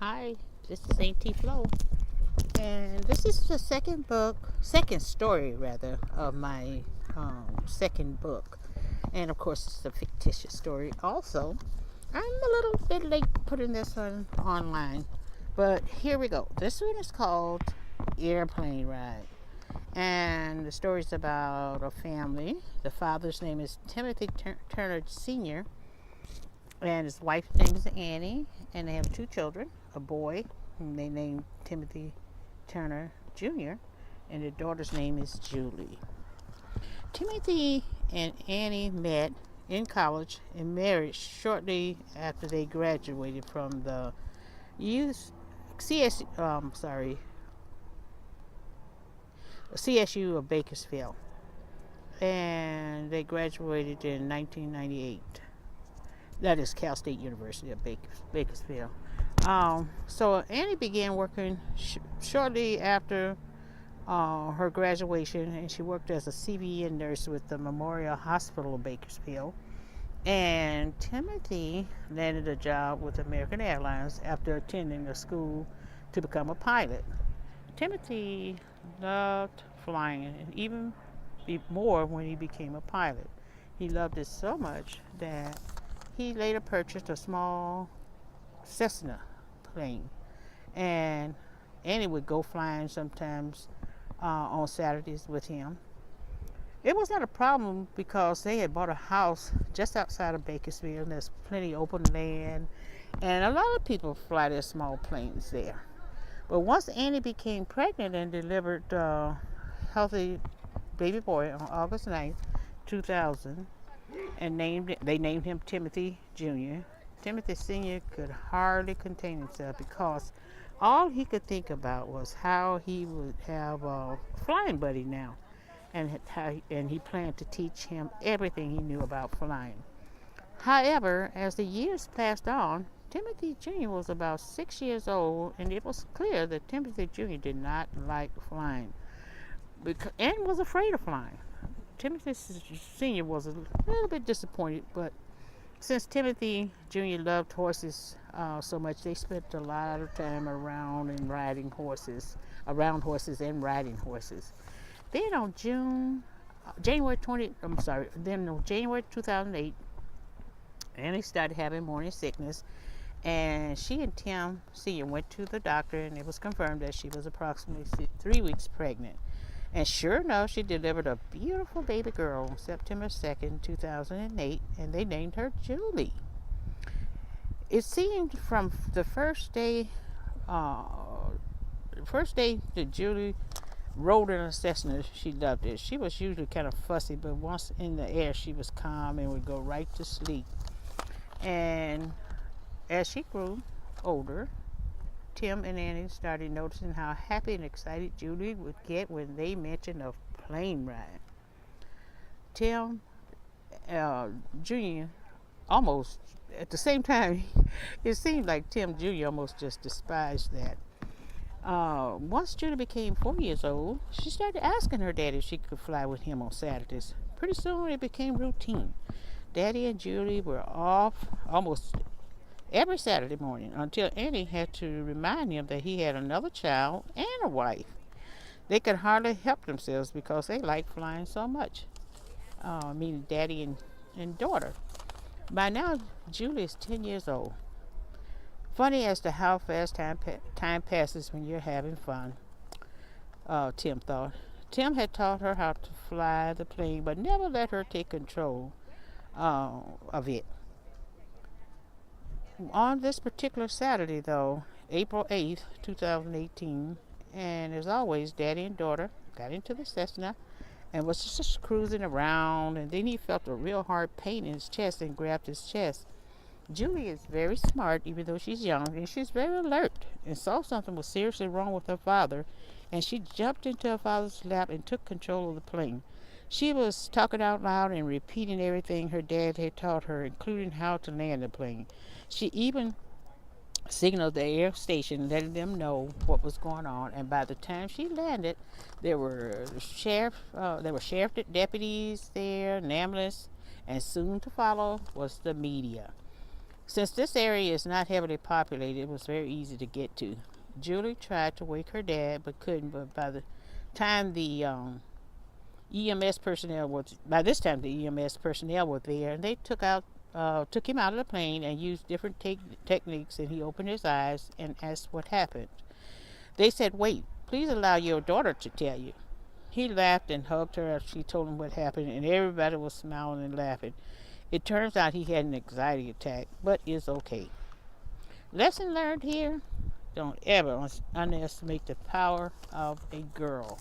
Hi, this is AUNTY FLO, and this is the second story rather, of my second book. And of course, it's a fictitious story. Also, I'm a little bit late putting this one online, but here we go. This one is called Airplane Ride, and the story is about a family. The father's name is Timothy Turner Sr., and his wife's name is Annie, and they have two children, a boy whom they named Timothy Turner Jr., and their daughter's name is Julie. Timothy and Annie met in college and married shortly after they graduated from the CSU of Bakersfield, and they graduated in 1998. That is Cal State University of Bakersfield. So Annie began working shortly after her graduation, and she worked as a CVN nurse with the Memorial Hospital of Bakersfield. And Timothy landed a job with American Airlines after attending a school to become a pilot. Timothy loved flying, and even more when he became a pilot. He loved it so much that he later purchased a small Cessna plane, and Annie would go flying sometimes on Saturdays with him. It was not a problem because they had bought a house just outside of Bakersfield, and there's plenty of open land, and a lot of people fly their small planes there. But once Annie became pregnant and delivered a healthy baby boy on August 9th, 2000, and they named him Timothy Jr., Timothy Sr. could hardly contain himself because all he could think about was how he would have a flying buddy now, and he planned to teach him everything he knew about flying. However, as the years passed on, Timothy Jr. was about 6 years old, and it was clear that Timothy Jr. did not like flying and was afraid of flying. Timothy Sr. was a little bit disappointed, but since Timothy Jr. loved horses so much, they spent a lot of time around and riding horses, around horses and riding horses. Then on January 2008, Annie started having morning sickness, and she and Tim Sr. went to the doctor, and it was confirmed that she was approximately 3 weeks pregnant. And sure enough, she delivered a beautiful baby girl on September 2nd, 2008, and they named her Julie. It seemed from the first day that Julie rode in a Cessna, she loved it. She was usually kind of fussy, but once in the air, she was calm and would go right to sleep. And as she grew older, Tim and Annie started noticing how happy and excited Julie would get when they mentioned a plane ride. Tim Jr. almost, at the same time, it seemed like Tim Jr. almost just despised that. Once Julie became 4 years old, she started asking her daddy if she could fly with him on Saturdays. Pretty soon it became routine. Daddy and Julie were off almost every Saturday morning until Annie had to remind him that he had another child and a wife. They could hardly help themselves because they liked flying so much, meaning daddy and daughter. By now, Julie is 10 years old. Funny as to how fast time passes when you're having fun, Tim thought. Tim had taught her how to fly the plane, but never let her take control of it. On this particular Saturday, though, April 8th, 2018, and as always, Daddy and daughter got into the Cessna and was just cruising around, and then he felt a real hard pain in his chest and grabbed his chest. Julie is very smart, even though she's young, and she's very alert, and saw something was seriously wrong with her father, and she jumped into her father's lap and took control of the plane. She was talking out loud and repeating everything her dad had taught her, including how to land the plane. She even signaled the air station, letting them know what was going on. And by the time she landed, there were sheriff deputies there, an ambulance, and soon to follow was the media. Since this area is not heavily populated, it was very easy to get to. Julie tried to wake her dad but couldn't. But by the time the EMS personnel was by this time the EMS personnel were there, and they took him out of the plane and used different techniques, and he opened his eyes and asked what happened. They said, "Wait, please allow your daughter to tell you." He laughed and hugged her as she told him what happened, and everybody was smiling and laughing. It turns out he had an anxiety attack, but is okay. Lesson learned here: don't ever underestimate the power of a girl.